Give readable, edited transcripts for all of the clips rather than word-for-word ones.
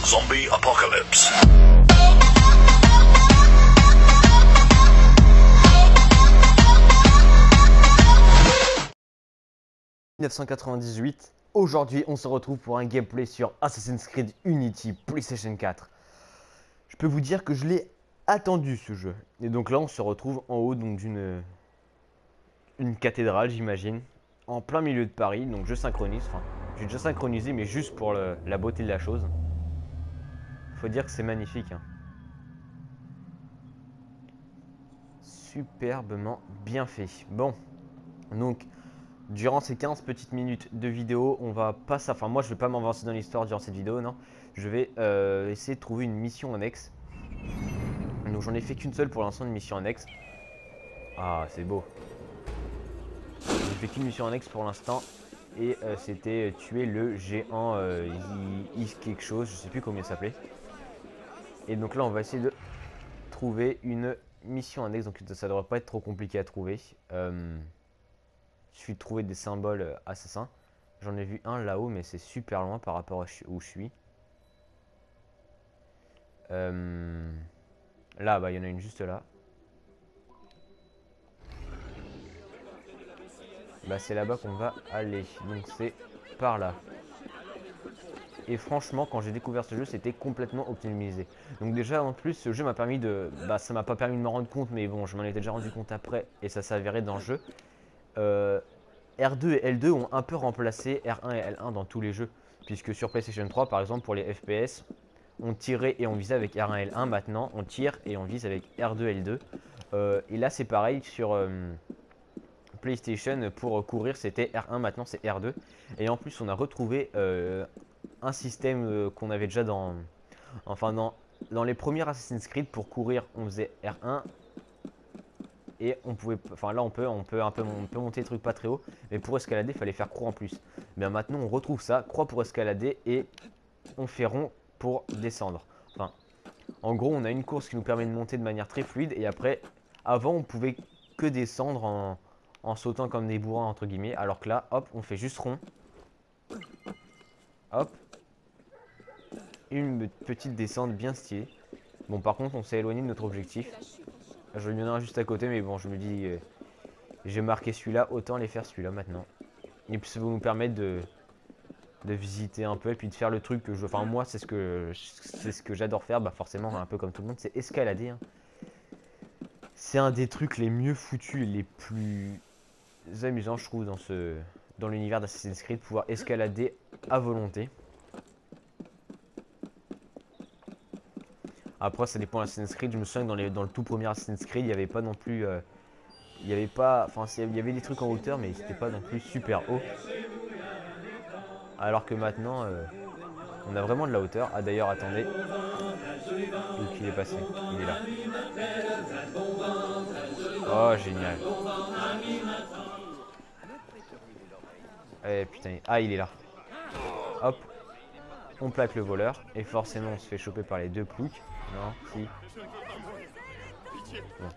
Zombie Apocalypse. 1998. Aujourd'hui, on se retrouve pour un gameplay sur Assassin's Creed Unity PlayStation 4. Je peux vous dire que je l'ai attendu ce jeu. Et donc là, on se retrouve en haut d'une cathédrale, j'imagine, en plein milieu de Paris. Donc je synchronise. Enfin, j'ai déjà synchronisé, mais juste pour la beauté de la chose. Faut dire que c'est magnifique, hein. Superbement bien fait. Bon, donc durant ces 15 petites minutes de vidéo, on va pas ça. Enfin, moi, je vais pas m'avancer dans l'histoire durant cette vidéo, non. Je vais essayer de trouver une mission annexe. Donc, j'en ai fait qu'une seule pour l'instant, une mission annexe. Ah, c'est beau. J'ai fait qu'une mission annexe pour l'instant. Et c'était tuer le géant Yves quelque chose. Je sais plus comment il s'appelait. Et donc là, on va essayer de trouver une mission annexe. Donc, ça devrait pas être trop compliqué à trouver. Il suffit de trouver des symboles assassins. J'en ai vu un là-haut, mais c'est super loin par rapport à où je suis. Là, bah, il y en a une juste là. Bah, c'est là-bas qu'on va aller. Donc, c'est par là. Et franchement, quand j'ai découvert ce jeu, c'était complètement optimisé. Donc déjà, en plus, ce jeu m'a permis de... Bah, ça m'a pas permis de m'en rendre compte, mais bon, je m'en étais déjà rendu compte après, et ça s'avérait dans le jeu. R2 et L2 ont un peu remplacé R1 et L1 dans tous les jeux. Puisque sur PlayStation 3, par exemple, pour les FPS, on tirait et on visait avec R1 et L1. Maintenant, on tire et on vise avec R2 et L2. Et là, c'est pareil sur PlayStation. Pour courir, c'était R1. Maintenant, c'est R2. Et en plus, on a retrouvé un système qu'on avait déjà dans les premiers Assassin's Creed. Pour courir, on faisait R1. Et on pouvait, enfin là on peut monter des trucs pas très haut, mais pour escalader il fallait faire croix en plus. Bien maintenant on retrouve ça, croix pour escalader et on fait rond pour descendre. Enfin, en gros on a une course qui nous permet de monter de manière très fluide, et après, avant on pouvait que descendre en sautant comme des bourrins entre guillemets, alors que là hop on fait juste rond, hop, une petite descente bien stylée. Bon par contre on s'est éloigné de notre objectif. Je vais y en avoir juste à côté, mais bon je me dis j'ai marqué celui-là, autant les faire celui-là maintenant. Et puis ça va nous permettre de visiter un peu et puis de faire le truc que je... Enfin moi c'est ce que j'adore faire, bah forcément un peu comme tout le monde, c'est escalader, hein. C'est un des trucs les mieux foutus et les plus amusants je trouve dans l'univers d'Assassin's Creed, pouvoir escalader à volonté. Après ça dépend d'Assassin's Creed, je me souviens que dans le tout premier Assassin's Creed il n'y avait pas non plus... il y avait pas... Enfin il y avait des trucs en hauteur, mais c'était pas non plus super haut. Alors que maintenant, on a vraiment de la hauteur. Ah d'ailleurs, attendez. Où qu'il est passé? Il est là. Oh, génial. Eh putain. Ah, il est là. Hop. On plaque le voleur. Et forcément, on se fait choper par les deux ploucs. Non, si. Bon.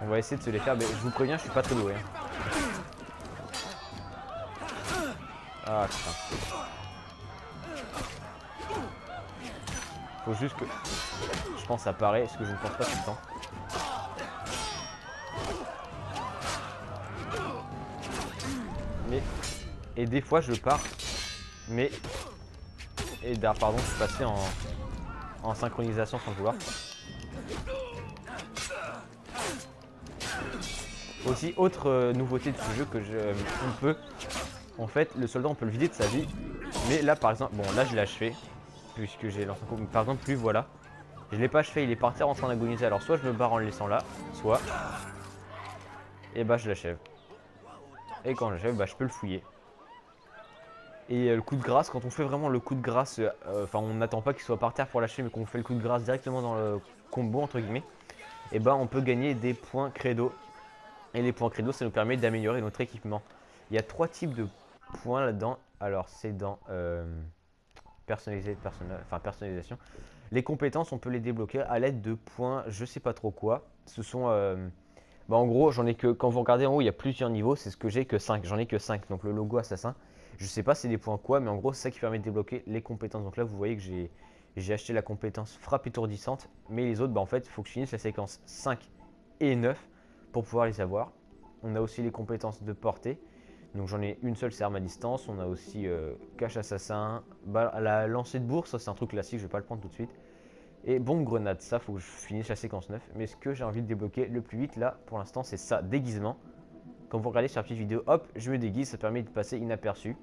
On va essayer de se les faire, mais je vous préviens, je suis pas très doué, hein. Ah putain. Faut juste que... Je pense que ça paraît, ce que je ne pense pas tout le temps. Mais... Et des fois je pars. Mais... Et pardon, je suis passé en synchronisation sans le vouloir. Aussi, autre nouveauté de ce jeu que on peut, en fait, le soldat on peut le vider de sa vie. Mais là par exemple, bon là je l'ai achevé, puisque j'ai lancé un coup. Par exemple, lui voilà, je l'ai pas achevé, il est par terre en train d'agoniser. Alors soit je me barre en le laissant là, soit, et bah je l'achève. Et quand j'achève, bah je peux le fouiller. Et le coup de grâce, quand on fait vraiment le coup de grâce, enfin on n'attend pas qu'il soit par terre pour l'achever, mais qu'on fait le coup de grâce directement dans le combo entre guillemets, et bah on peut gagner des points credo. Et les points credo, ça nous permet d'améliorer notre équipement. Il y a 3 types de points là-dedans. Alors, c'est dans personnalisation. Les compétences, on peut les débloquer à l'aide de points, je sais pas trop quoi. Ce sont Bah en gros, j'en ai que, quand vous regardez en haut, il y a plusieurs niveaux, c'est ce que j'ai que 5. J'en ai que 5, donc le logo assassin. Je sais pas c'est des points quoi, mais en gros, c'est ça qui permet de débloquer les compétences. Donc là, vous voyez que j'ai acheté la compétence frappe étourdissante, mais les autres, bah en fait, il faut que je finisse la séquence 5 et 9 pour pouvoir les avoir. On a aussi les compétences de portée. Donc j'en ai une seule, c'est arme à distance. On a aussi cache assassin, la lancée de bourse, ça c'est un truc classique, je vais pas le prendre tout de suite. Et bombe grenade, ça faut que je finisse la séquence 9. Mais ce que j'ai envie de débloquer le plus vite là pour l'instant c'est ça, déguisement. Quand vous regardez sur la petite vidéo, hop, je me déguise, ça permet de passer inaperçu.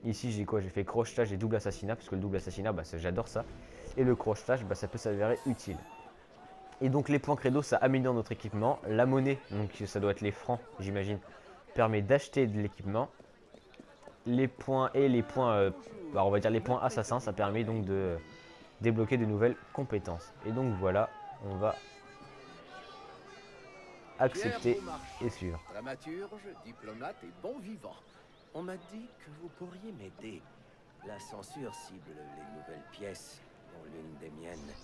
Ici j'ai quoi? J'ai fait crochetage et double assassinat, parce que le double assassinat, bah, j'adore ça. Et le crochetage, bah, ça peut s'avérer utile. Et donc les points credo, ça améliore notre équipement. La monnaie, donc ça doit être les francs, j'imagine, permet d'acheter de l'équipement. Les points et les points, bah, on va dire les points assassins, ça permet donc de débloquer de nouvelles compétences. Et donc voilà, on va accepter et suivre. Dramaturge, diplomate et bon vivant. On m'a dit que vous pourriez m'aider. La censure cible les nouvelles pièces, dont l'une des miennes.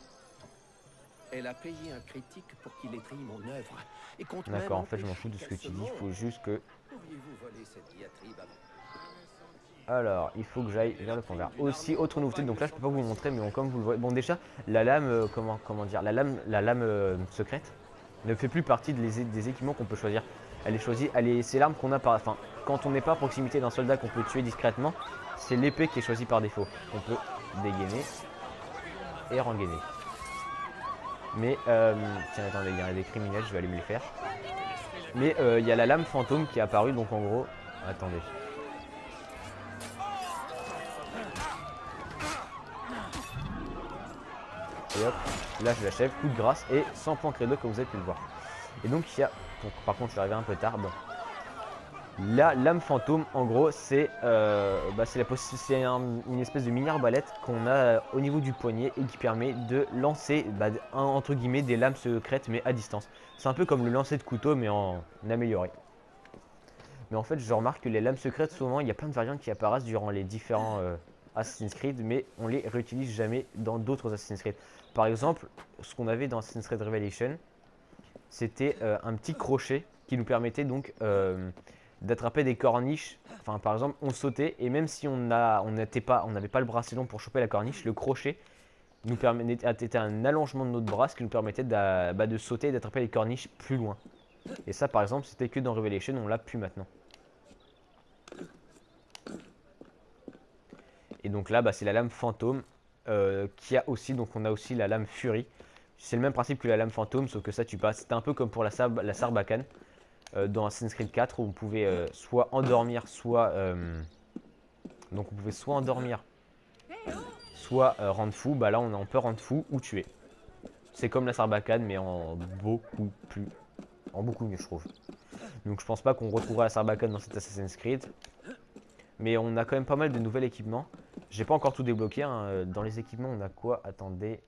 Elle a payé un critique pour qu'il étrille mon œuvre. Et compte même D'accord, en fait je m'en empêcher fous de ce que qu'elle tu se dis, il faut mange. juste que... Pourriez-vous voler cette diatribe avant? Alors, il faut que j'aille vers le fond vert. Aussi, autre nouveauté, donc là je peux pas vous le montrer, mais bon, comme vous le voyez, bon déjà, la lame, comment dire, la lame secrète ne fait plus partie des équipements qu'on peut choisir. Elle est choisie, c'est l'arme qu'on a par, enfin, quand on n'est pas à proximité d'un soldat qu'on peut tuer discrètement, c'est l'épée qui est choisie par défaut. On peut dégainer et rengainer. Mais, tiens, attendez, il y a des criminels, je vais aller me les faire. Mais il y a la lame fantôme qui est apparue, donc en gros, attendez. Et hop, là je l'achève, coup de grâce et 100 points credo comme vous avez pu le voir. Et donc il y a, donc, par contre je suis arrivé un peu tard, bon. La lame fantôme en gros c'est une espèce de mini arbalète qu'on a au niveau du poignet et qui permet de lancer entre guillemets des lames secrètes mais à distance. C'est un peu comme le lancer de couteau mais en amélioré. Mais en fait je remarque que les lames secrètes souvent il y a plein de variantes qui apparaissent durant les différents Assassin's Creed, mais on les réutilise jamais dans d'autres Assassin's Creed. Par exemple, ce qu'on avait dans Assassin's Creed Revelation, c'était un petit crochet qui nous permettait donc d'attraper des corniches. Enfin, par exemple, on sautait et même si on n'avait pas le bracelet long pour choper la corniche, le crochet nous était un allongement de notre bras, ce qui nous permettait de sauter et d'attraper les corniches plus loin. Et ça, par exemple, c'était que dans Revelation, on l'a plus maintenant. Et donc là, c'est la lame fantôme qui a aussi, donc on a aussi la lame furie. C'est le même principe que la lame fantôme, sauf que ça tu passes. C'était un peu comme pour la sarbacane dans Assassin's Creed 4 où on pouvait soit endormir, soit donc on pouvait soit endormir, soit rendre fou. Bah là on peut rendre fou ou tuer. C'est comme la sarbacane mais en beaucoup mieux je trouve. Donc je pense pas qu'on retrouvera la sarbacane dans cet Assassin's Creed. Mais on a quand même pas mal de nouveaux équipements. J'ai pas encore tout débloqué. Hein. Dans les équipements, on a quoi? Attendez.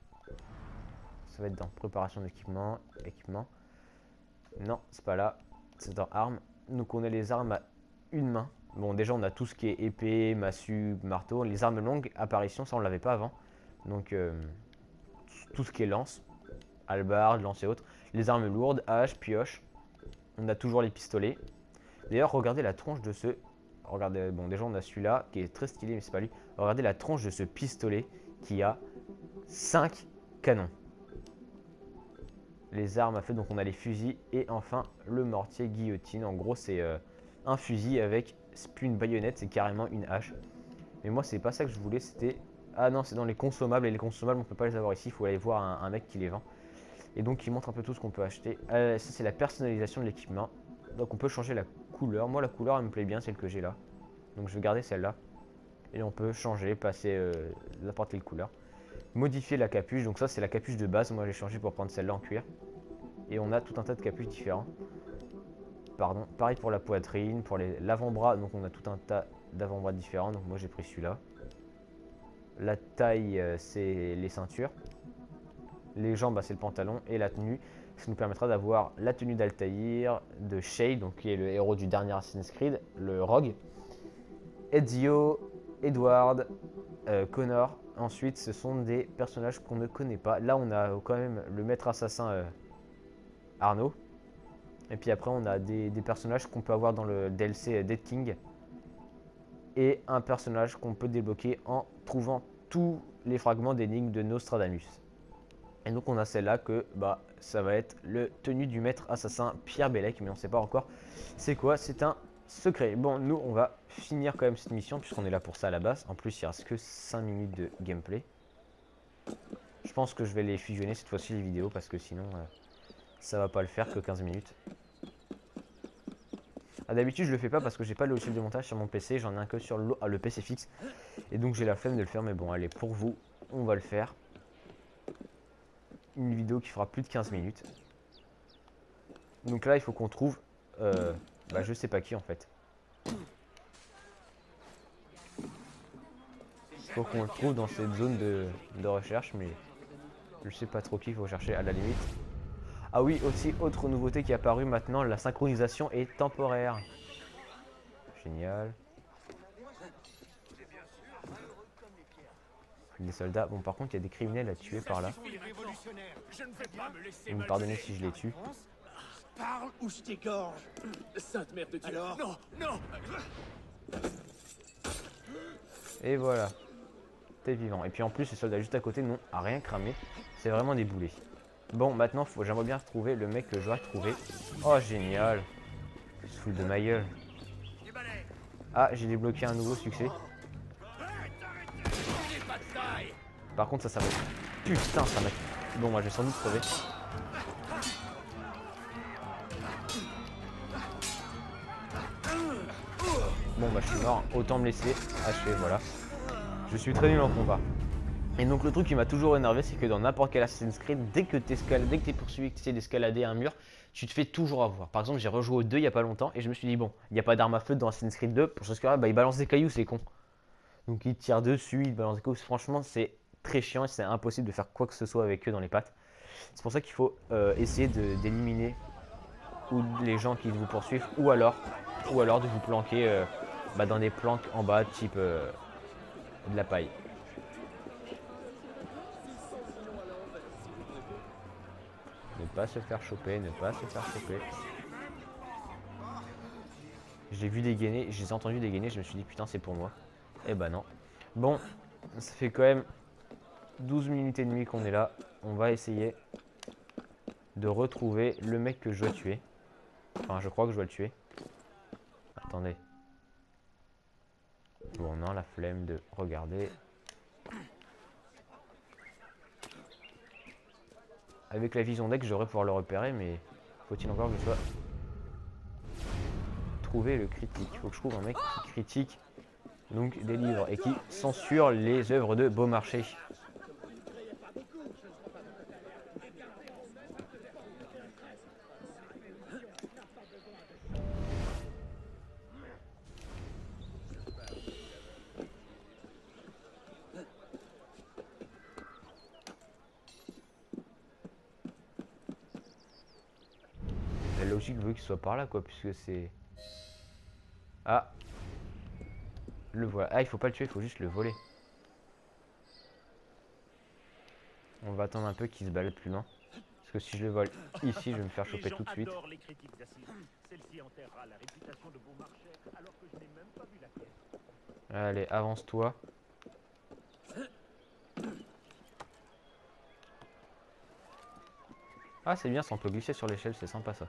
Ça va être dans préparation d'équipement. Équipement. Non, c'est pas là. C'est dans armes. Donc on a les armes à une main. Bon, déjà, on a tout ce qui est épée, massue, marteau. Les armes longues, apparition, ça on l'avait pas avant. Donc tout ce qui est lance, hallebarde, lance et autres. Les armes lourdes, hache, pioche. On a toujours les pistolets. D'ailleurs, regardez la tronche de ce... Regardez, bon déjà on a celui-là qui est très stylé mais c'est pas lui. Regardez la tronche de ce pistolet qui a 5 canons. Les armes à feu, donc on a les fusils et enfin le mortier guillotine. En gros c'est un fusil avec plus une baïonnette, c'est carrément une hache. Mais moi c'est pas ça que je voulais, c'était... Ah non, c'est dans les consommables et les consommables on peut pas les avoir ici, il faut aller voir un mec qui les vend. Et donc il montre un peu tout ce qu'on peut acheter. Ça c'est la personnalisation de l'équipement. Donc on peut changer la couleur. Moi la couleur elle me plaît bien, celle que j'ai là. Donc je vais garder celle-là. Et on peut changer, passer n'importe quelle couleur. Modifier la capuche. Donc ça c'est la capuche de base. Moi j'ai changé pour prendre celle-là en cuir. Et on a tout un tas de capuches différents. Pardon. Pareil pour la poitrine, pour l'avant-bras. Donc on a tout un tas d'avant-bras différents. Donc moi j'ai pris celui-là. La taille c'est les ceintures. Les jambes c'est le pantalon. Et la tenue. Ça nous permettra d'avoir la tenue d'Altaïr, de Shade, donc qui est le héros du dernier Assassin's Creed, le Rogue, Ezio, Edward, Connor. Ensuite, ce sont des personnages qu'on ne connaît pas. Là, on a quand même le maître assassin Arnaud. Et puis après, on a des personnages qu'on peut avoir dans le DLC Dead King. Et un personnage qu'on peut débloquer en trouvant tous les fragments d'énigmes de Nostradamus. Et donc on a celle-là que bah ça va être le tenue du maître assassin Pierre Bellec, mais on ne sait pas encore c'est quoi, c'est un secret. Bon, nous on va finir quand même cette mission puisqu'on est là pour ça à la base. En plus il reste que 5 minutes de gameplay. Je pense que je vais les fusionner cette fois-ci les vidéos parce que sinon ça va pas le faire que 15 minutes. D'habitude je le fais pas parce que j'ai pas le logiciel de montage sur mon PC, j'en ai un que sur le PC fixe. Et donc j'ai la flemme de le faire, mais bon allez, pour vous, on va le faire. Une vidéo qui fera plus de 15 minutes. Donc là il faut qu'on trouve bah, je sais pas qui en fait. Il faut qu'on le trouve dans cette zone de recherche, mais je sais pas trop qui il faut chercher à la limite. Ah oui, aussi autre nouveauté qui est apparue maintenant, la synchronisation est temporaire. Génial. Des soldats. Bon par contre il y a des criminels à tuer par là. Vous me pardonnez si je les tue. Parle ou je t'égorge. Sainte mère de Dieu. Alors non, non. Et voilà. T'es vivant. Et puis en plus les soldats juste à côté n'ont à rien cramé. C'est vraiment des boulets. Bon maintenant j'aimerais bien retrouver le mec que je dois retrouver. Oh génial. Il se fout de ma gueule. Ah j'ai débloqué un nouveau succès. Par contre ça m'a... Putain ça m'a... Bon moi je vais sans doute crever. Bon bah je suis mort, autant me laisser achever, voilà. Je suis très nul en combat. Et donc le truc qui m'a toujours énervé, c'est que dans n'importe quel Assassin's Creed, dès que tu es poursuivi et que tu essaies d'escalader un mur, tu te fais toujours avoir. Par exemple j'ai rejoué au 2 il n'y a pas longtemps et je me suis dit bon, il n'y a pas d'arme à feu dans Assassin's Creed 2, pour ce que là, bah il balance des cailloux, c'est con. Donc il tire dessus, il balance des cailloux, franchement c'est très chiant et c'est impossible de faire quoi que ce soit avec eux dans les pattes. C'est pour ça qu'il faut essayer d'éliminer ou les gens qui vous poursuivent ou alors de vous planquer bah, dans des planques en bas type de la paille. Ne pas se faire choper, ne pas se faire choper. J'ai vu dégainer, je les ai entendus dégainer, je me suis dit putain c'est pour moi. Eh bah non. Bon, ça fait quand même 12 minutes et demie qu'on est là. On va essayer de retrouver le mec que je dois tuer. Enfin je crois que je dois le tuer. Attendez. Bon non, la flemme de regarder. Avec la vision deck, je devrais pouvoir le repérer, mais faut-il encore que je sois... Trouver le critique. Faut que je trouve un mec qui critique donc des livres et qui censure les œuvres de Beaumarchais. La logique veut qu'il soit par là quoi, puisque c'est... Ah, le voilà. Ah, il faut pas le tuer, il faut juste le voler. On va attendre un peu qu'il se balade plus loin. Parce que si je le vole ici, je vais me faire choper tout de suite. Allez, avance-toi. Ah, c'est bien, ça on peut glisser sur l'échelle, c'est sympa ça.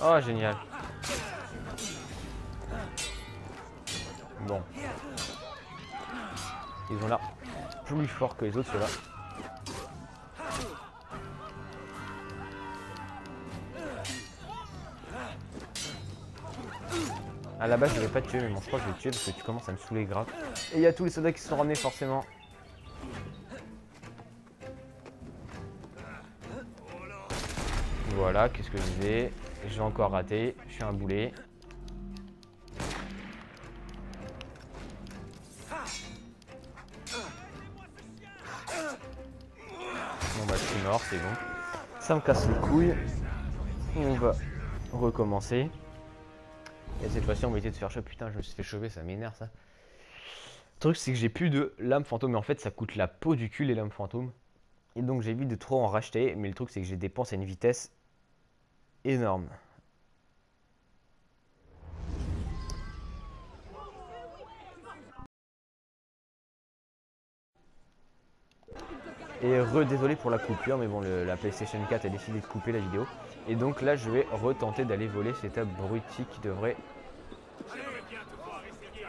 Oh, génial. Bon. Ils ont l'air plus forts que les autres, ceux-là. À la base, je vais pas te tuer, mais bon, je crois que je vais te tuer parce que tu commences à me saouler grave. Et il y a tous les soldats qui se sont ramenés, forcément. Voilà, qu'est-ce que je disais? J'ai encore raté, je suis un boulet. Bon bah je suis mort, c'est bon. Ça me casse les couilles. On va recommencer. Et cette fois-ci on va essayer de se faire choper. Putain, je me suis fait choper, ça m'énerve ça. Le truc c'est que j'ai plus de lame fantôme, mais en fait ça coûte la peau du cul les lames fantômes. Et donc j'évite de trop en racheter, mais le truc c'est que je les dépense à une vitesse énorme. Et désolé pour la coupure, mais bon, la PlayStation 4 a décidé de couper la vidéo. Et donc là, je vais retenter d'aller voler cet abruti qui devrait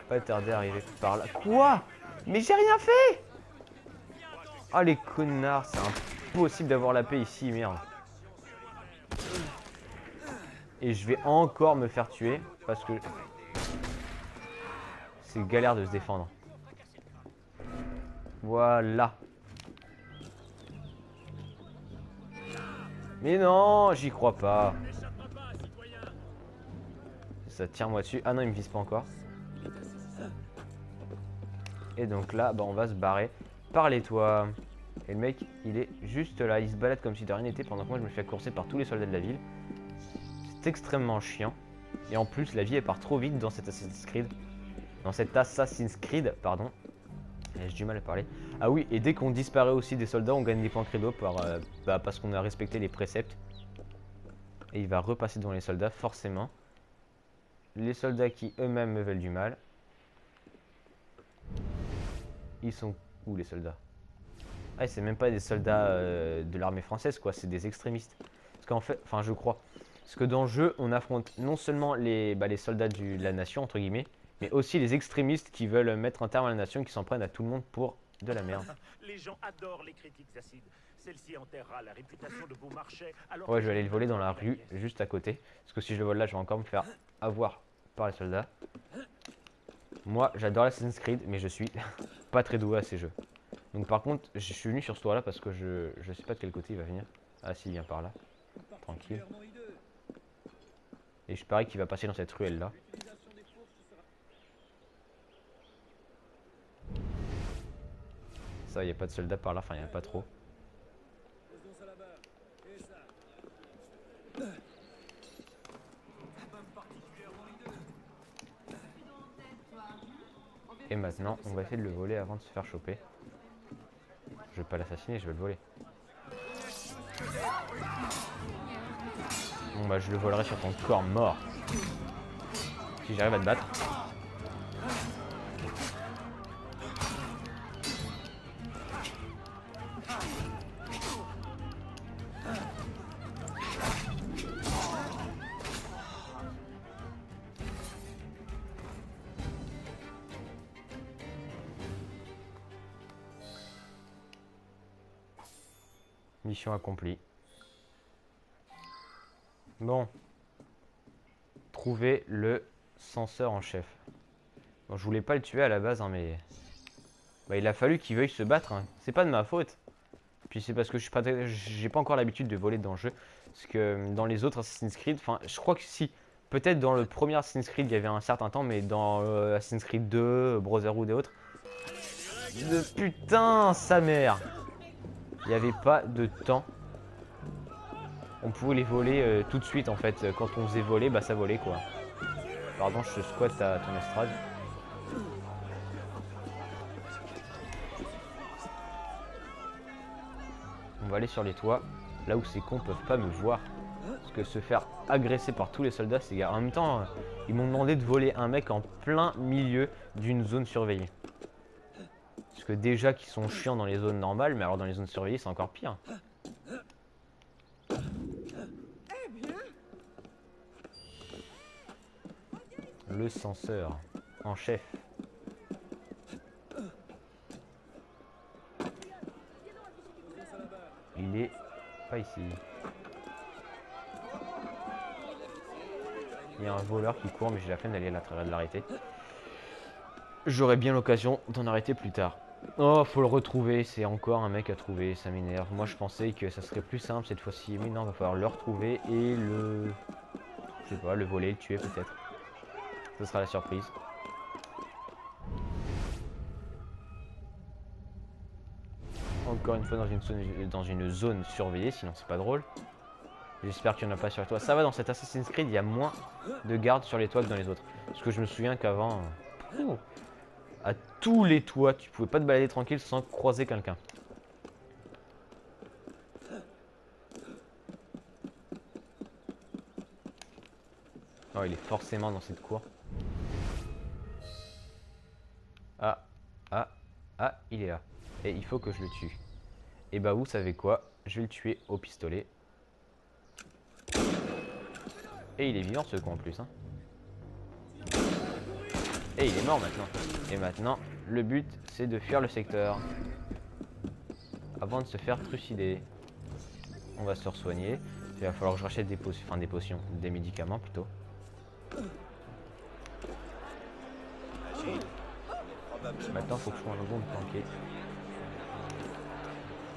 pas tarder à arriver par là. Quoi? Mais j'ai rien fait! Ah les connards, c'est impossible d'avoir la paix ici, merde. Et je vais encore me faire tuer parce que c'est galère de se défendre. Voilà. Mais non, j'y crois pas. Ça tire moi dessus. Ah non, il me vise pas encore. Et donc là, bah, on va se barrer par les toits. Et le mec, il est juste là. Il se balade comme si de rien n'était pendant que moi je me fais courser par tous les soldats de la ville. C'est extrêmement chiant. Et en plus, la vie elle part trop vite dans cet Assassin's Creed. Pardon. J'ai du mal à parler. Ah oui, et dès qu'on disparaît aussi des soldats, on gagne des points credo parce qu'on a respecté les préceptes. Et il va repasser devant les soldats, forcément. Les soldats qui eux-mêmes me veulent du mal. Ils sont où les soldats? Ah, c'est même pas des soldats de l'armée française, quoi. C'est des extrémistes. Parce qu'en fait, enfin, je crois. Parce que dans le jeu, on affronte non seulement les soldats de la nation, entre guillemets, mais aussi les extrémistes qui veulent mettre un terme à la nation, qui s'en prennent à tout le monde pour de la merde. Les gens adorent les critiques acides. Celle-ci enterrera la réputation de Beaumarchais. Ouais, je vais aller le voler dans la rue, juste à côté. Parce que si je le vole là, je vais encore me faire avoir par les soldats. Moi, j'adore l'Assassin's Creed, mais je suis pas très doué à ces jeux. Donc par contre, je suis venu sur ce toit là parce que je sais pas de quel côté il va venir. Ah si, il vient par là. Tranquille. Et je parie qu'il va passer dans cette ruelle là. Ça, il n'y a pas de soldats par là, enfin il n'y en a pas trop. Et maintenant, on va essayer de le voler avant de se faire choper. Je vais pas l'assassiner, je vais le voler. Bon bah je le volerai sur ton corps mort. Si j'arrive à te battre. Mission accomplie. Bon. Trouver le censeur en chef. Bon, je voulais pas le tuer à la base, hein, mais... Bah, il a fallu qu'il veuille se battre. Hein. C'est pas de ma faute. Puis c'est parce que j'ai pas encore l'habitude de voler dans le jeu. Parce que dans les autres Assassin's Creed, enfin, je crois que si... Peut-être dans le premier Assassin's Creed, il y avait un certain temps, mais dans Assassin's Creed 2, Brotherhood et autres... Putain, sa mère! Il n'y avait pas de temps. On pouvait les voler tout de suite en fait. Quand on faisait voler, bah ça volait quoi. Pardon, je squatte à ton estrade. On va aller sur les toits, là où ces cons peuvent pas me voir. Parce que se faire agresser par tous les soldats, c'est gars. En même temps, ils m'ont demandé de voler un mec en plein milieu d'une zone surveillée. Parce que déjà qu'ils sont chiants dans les zones normales, mais alors dans les zones surveillées, c'est encore pire. Le censeur en chef. Il est pas ici. Il y a un voleur qui court, mais j'ai la flemme d'aller de l'arrêter. J'aurai bien l'occasion d'en arrêter plus tard. Oh, faut le retrouver, c'est encore un mec à trouver, ça m'énerve. Moi je pensais que ça serait plus simple cette fois-ci, mais non, va falloir le retrouver et le... Je sais pas, le voler, le tuer peut-être. Ce sera la surprise. Encore une fois dans une zone surveillée, sinon c'est pas drôle. J'espère qu'il n'y en a pas sur les toits. Ça va, dans cet Assassin's Creed, il y a moins de gardes sur les toits que dans les autres. Parce que je me souviens qu'avant... à tous les toits, tu pouvais pas te balader tranquille sans croiser quelqu'un. Oh, il est forcément dans cette cour. Ah, ah, ah, il est là. Et il faut que je le tue. Et bah vous savez quoi? Je vais le tuer au pistolet. Et il est vivant ce con en plus. Hein. Et il est mort maintenant. Et maintenant, le but c'est de fuir le secteur. Avant de se faire trucider. On va se soigner. Il va falloir que je rachète des potions, enfin des potions, des médicaments plutôt. Maintenant, faut que je trouve un bon de planquer.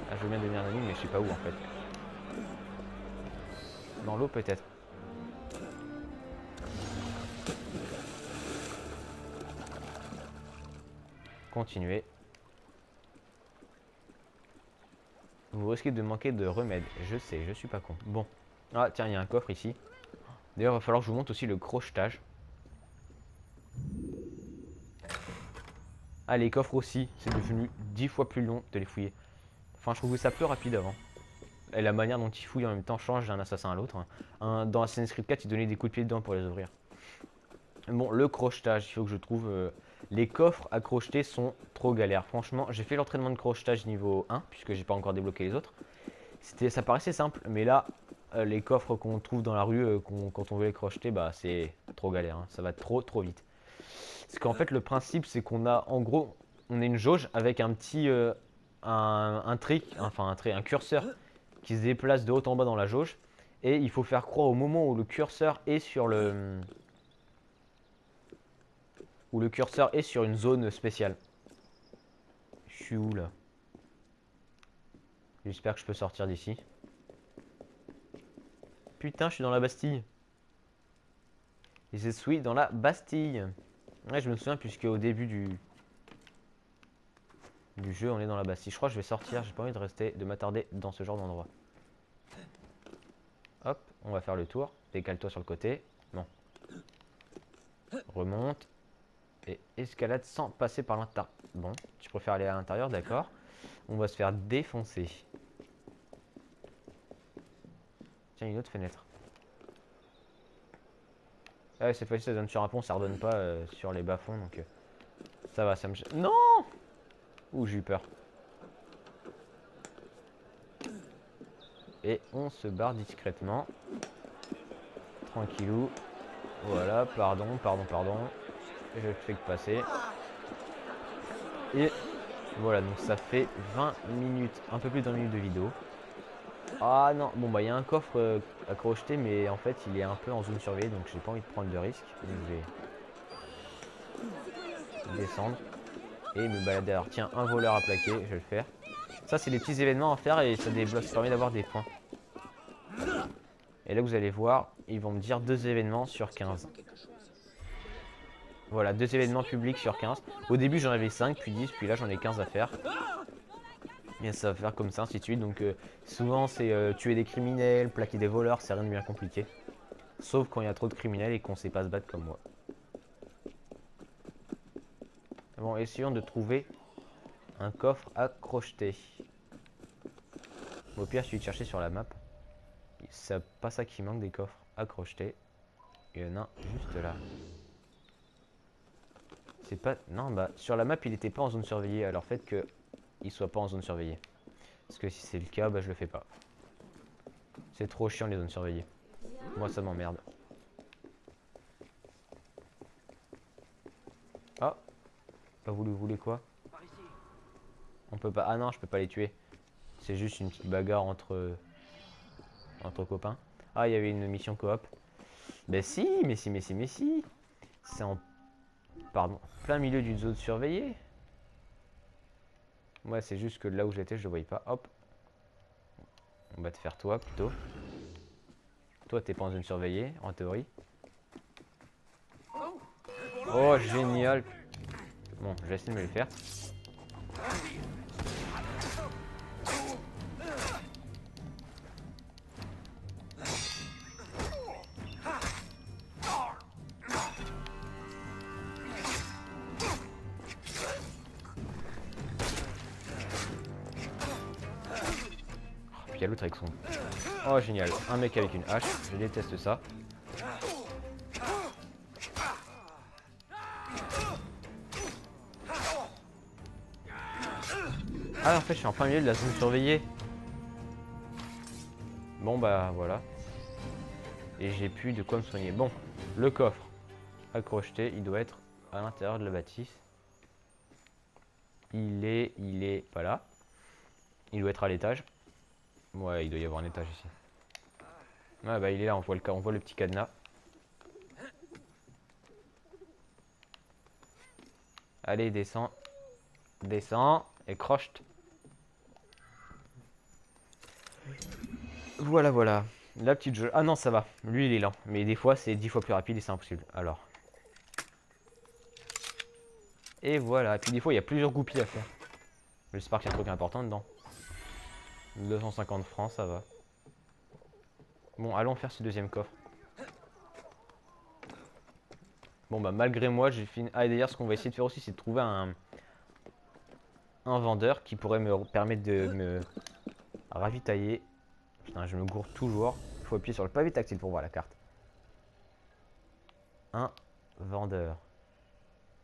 Ah, je veux bien devenir un ami, mais je sais pas où en fait. Dans l'eau peut-être. Continuez. Vous risquez de manquer de remèdes. Je sais, je suis pas con. Bon. Ah tiens, il y a un coffre ici. D'ailleurs, il va falloir que je vous montre aussi le crochetage. Ah, les coffres aussi. C'est devenu 10 fois plus long de les fouiller. Enfin, je trouvais ça plus rapide avant. Et la manière dont ils fouillent en même temps change d'un assassin à l'autre. Dans Assassin's Creed 4, ils donnaient des coups de pied dedans pour les ouvrir. Bon, le crochetage, il faut que je trouve... les coffres à crocheter sont trop galères. Franchement, j'ai fait l'entraînement de crochetage niveau 1, puisque j'ai pas encore débloqué les autres. Ça paraissait simple, mais là, les coffres qu'on trouve dans la rue, quand on veut les crocheter, bah c'est trop galère. Hein. Ça va trop vite. Parce qu'en fait, le principe, c'est qu'on a, en gros, on a une jauge avec un petit... un curseur qui se déplace de haut en bas dans la jauge. Et il faut faire croire au moment où le curseur est sur le... Où le curseur est sur une zone spéciale. Je suis où là? J'espère que je peux sortir d'ici. Putain, je suis dans la Bastille. Et je suis dans la Bastille. Ouais, je me souviens puisque au début du jeu, on est dans la Bastille. Je crois que je vais sortir. J'ai pas envie de rester, de m'attarder dans ce genre d'endroit. Hop, on va faire le tour. Décale-toi sur le côté. Non. Remonte. Et escalade sans passer par l'intérieur. Bon, tu préfères aller à l'intérieur, d'accord. On va se faire défoncer. Tiens, une autre fenêtre. Ah, cette fois-ci ça donne sur un pont, ça redonne pas sur les bas-fonds, donc ça va, ça me... Non! Ouh, j'ai eu peur. Et on se barre discrètement. Tranquillou. Voilà, pardon. Je fais que passer. Et voilà, donc ça fait 20 minutes, un peu plus d'1 minute de vidéo. Ah non, bon bah il y a un coffre à crocheter, mais en fait il est un peu en zone surveillée, donc j'ai pas envie de prendre de risque. Donc je vais descendre et me balader. Alors tiens, un voleur à plaquer, je vais le faire. Ça c'est des petits événements à faire et ça débloque, ça permet d'avoir des points. Et là vous allez voir, ils vont me dire 2 événements sur 15. Voilà, 2 événements publics sur 15. Au début j'en avais 5, puis 10, puis là j'en ai 15 à faire. Et ça va faire comme ça, ainsi de suite. Donc souvent c'est tuer des criminels, plaquer des voleurs, c'est rien de bien compliqué. Sauf quand il y a trop de criminels et qu'on sait pas se battre comme moi. Bon, essayons de trouver un coffre à crocheter. Au pire, je suis de chercher sur la map. C'est pas ça qui manque, des coffres à crocheter. Il y en a juste là. C'est pas... Non, bah sur la map il était pas en zone surveillée. Alors faites que il soit pas en zone surveillée. Parce que si c'est le cas, bah je le fais pas. C'est trop chiant les zones surveillées. Moi ça m'emmerde. Ah, vous voulez quoi? On peut pas... Ah non, je peux pas les tuer. C'est juste une petite bagarre entre copains. Ah, il y avait une mission coop. Ben si, mais si. C'est en... Pardon. Plein milieu d'une zone surveillée. Ouais, c'est juste que là où j'étais, je le voyais pas. Hop. On va te faire toi plutôt. Toi, t'es pas en zone surveillée, en théorie. Oh, génial. Bon, je vais essayer de me le faire. Il y a l'autre avec son... Oh génial, un mec avec une hache, je déteste ça. Ah, en fait, je suis en plein milieu de la zone surveillée. Bon, bah, voilà. Et j'ai plus de quoi me soigner. Bon, le coffre à crocheter, il doit être à l'intérieur de la bâtisse. Il est pas là. Il doit être à l'étage. Ouais, il doit y avoir un étage ici. Ouais, bah, il est là, on voit le petit cadenas. Allez, descends. Descends et croche. Voilà, voilà. La petite jeu. Ah non, ça va. Lui, il est lent. Mais des fois, c'est 10 fois plus rapide et c'est impossible. Alors. Et voilà. Et puis des fois, il y a plusieurs goupilles à faire. J'espère qu'il y a un truc important dedans. 250 francs, ça va. Bon, allons faire ce deuxième coffre. Bon, bah, malgré moi, j'ai fini. Ah, et d'ailleurs, ce qu'on va essayer de faire aussi, c'est de trouver un vendeur qui pourrait me permettre de me ravitailler. Putain, je me gourre toujours. Il faut appuyer sur le pavé tactile pour voir la carte. Un vendeur.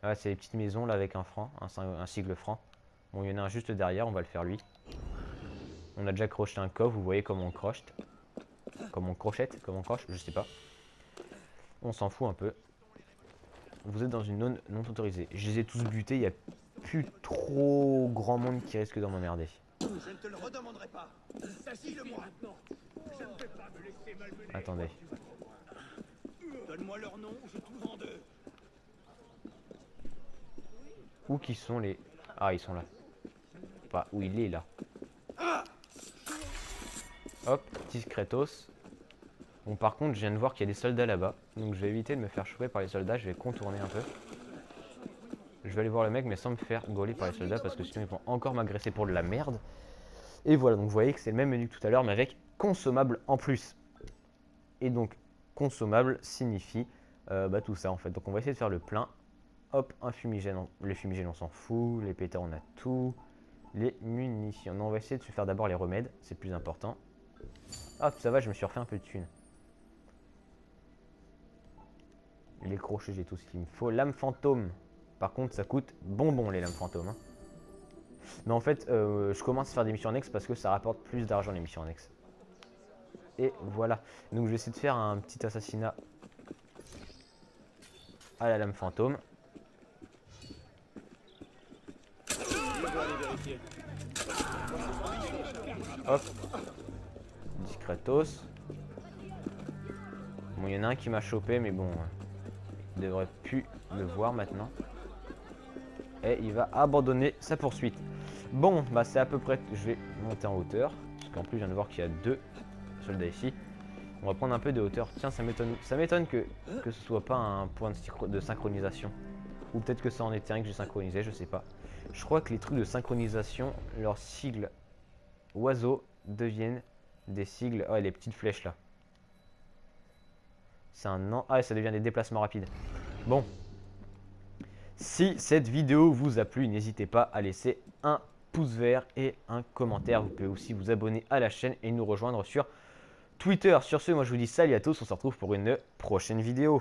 Ah, c'est les petites maisons là avec un franc, un sigle franc. Bon, il y en a un juste derrière, on va le faire lui. On a déjà crocheté un coffre, vous voyez comment on crochette. Comment on crochette, comment on croche, je sais pas. On s'en fout un peu. Vous êtes dans une zone non autorisée. Je les ai tous butés, il n'y a plus trop grand monde qui risque de m'emmerder. Je ne te le redemanderai pas. Saisis-le-moi maintenant. Je ne vais pas me laisser malmener. Attendez. Donne-moi leur nom ou je t'ouvre en deux. Où qui sont les... Ah, ils sont là. Pas où il est là. Hop, discretos. Bon, par contre, je viens de voir qu'il y a des soldats là-bas. Donc je vais éviter de me faire choper par les soldats. Je vais contourner un peu. Je vais aller voir le mec, mais sans me faire gauler par les soldats. Parce que sinon, ils vont encore m'agresser pour de la merde. Et voilà, donc vous voyez que c'est le même menu que tout à l'heure, mais avec consommable en plus. Et donc, consommable signifie tout ça en fait. Donc on va essayer de faire le plein. Hop, un fumigène. Les fumigènes, on s'en fout. Les pétards, on a tout. Les munitions. Non, on va essayer de se faire d'abord les remèdes. C'est plus important. Hop, ça va, je me suis refait un peu de thunes. Les crochets, j'ai tout ce qu'il me faut. Lame fantôme. Par contre, ça coûte bonbon les lames fantômes. Hein. Mais en fait, je commence à faire des missions annexes parce que ça rapporte plus d'argent les missions annexes. Et voilà. Donc je vais essayer de faire un petit assassinat à la lame fantôme. Hop. Discretos. Bon, il y en a un qui m'a chopé, mais bon, il devrait plus me voir maintenant. Et il va abandonner sa poursuite. Bon, bah c'est à peu près... Je vais monter en hauteur. Parce qu'en plus, je viens de voir qu'il y a 2 soldats ici. On va prendre un peu de hauteur. Tiens, ça m'étonne que ce soit pas un point de synchronisation. Ou peut-être que ça en était un que j'ai synchronisé, je sais pas. Je crois que les trucs de synchronisation, leurs sigles oiseaux deviennent des sigles... Ouais, les petites flèches là. C'est un an... Ah, ça devient des déplacements rapides. Bon. Si cette vidéo vous a plu, n'hésitez pas à laisser un pouce vert et un commentaire. Vous pouvez aussi vous abonner à la chaîne et nous rejoindre sur Twitter. Sur ce, moi je vous dis salut à tous, on se retrouve pour une prochaine vidéo.